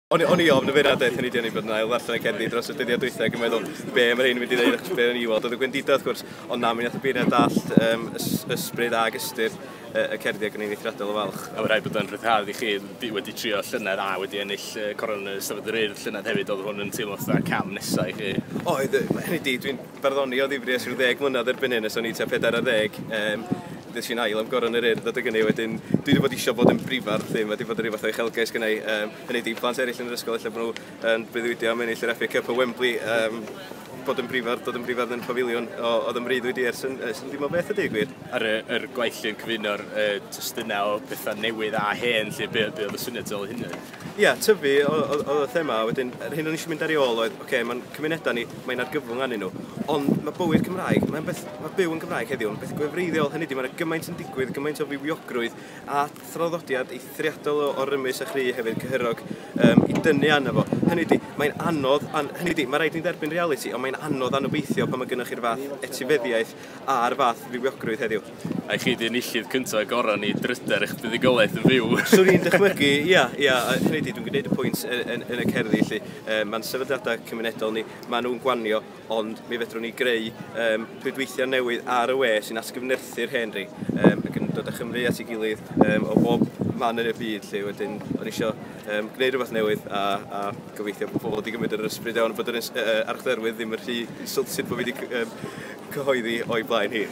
O'n i ofn y feirniadaeth hynny di o'n i bod yn ail ddarllen y cerddi dros y dyddiau dwythau ac yn meddwl be mae rhain yn mynd i ddweud achos be o'n i weld. Oedd y gwendidau wrth gwrs, ond na, mi nath y beirniad dallt ysbryd ag ystyr y cerddi ac yn ein eithriadol o falch. A mae rhaid bod yn rhyddhad i chi wedi trio llynedd a wedi ennill coron y Stafod yr Urdd llynedd hefyd, oedd hwn yn teimlo fatha cam nesaf i chi. Oedd, hynny di, dwi'n barddoni o ddifri ers rhyw 10 mlynedd erbyn hyn, ys o'n i tua 40. Dys i'n ail am goron yr Urdd adeg hynny, wedyn dwi wedi bod isio bod yn brifardd, mae wedi bod yn rhyw fath o uchelgais gynnau. Hynny di, plant eraill yn yr ysgol, lle bod nhw yn breuddwydio am ennill yr FA Cup o Wembley, bod yn brifardd yn pafiliwn o ddymreiddwyd i ers yn ddim o beth ydy gwir. Ar y gwaith lle yn cyfuno'r testunau o bethau newydd a hen, lle be oedd y syniad ôl hynny? Ia, tyfu oedd y thema, wedyn, yr hyn o'n eisiau mynd ar ei ôl oedd, mae'n cymunedau ni, mae'n argyfwng anyn nhw, ond mae bywyd Cymraeg, mae byw yn Gymraeg heddiw, yn beth gwefreiddiol, hynny di, mae'n gymaint yn digwydd, gymaint o fywiogrwydd a thraddodiad eithriadol o rymus a chri hefyd cyhyrog i dynnu arno fo. Hynny di, mae'n anodd, hynny di, mae rhaid ni dderbyn reality, ond mae'n anodd anobeithio pan mae gennych chi'r fath etifeddiaeth a'r fath fywiogrwydd heddiw. A chi di enillydd cyntaf goron i dryder eich buddigolaeth yn fyw. Swn i'n dychmygu, hynny di, dwi'n gwneud y pwynt yn y cerddi, lle mae'n sefydliadau cymunedol ni, maen nhw'n gwanio, ond mi fedrwn ni greu rhwydweithiau newydd ar y we sy'n asgyfnerthu'r hen rhi, ac yn dod â Chymru at ei gilydd o bob man yn y byd, lle wedyn o'n eisiau gwneud rhywbeth newydd a gobeithio bod pobl wedi gymryd yr ysbryd iawn bod yr archdderwydd ddim yn rhy syltyd bod fi wedi cyhoeddi o'i blaen hi.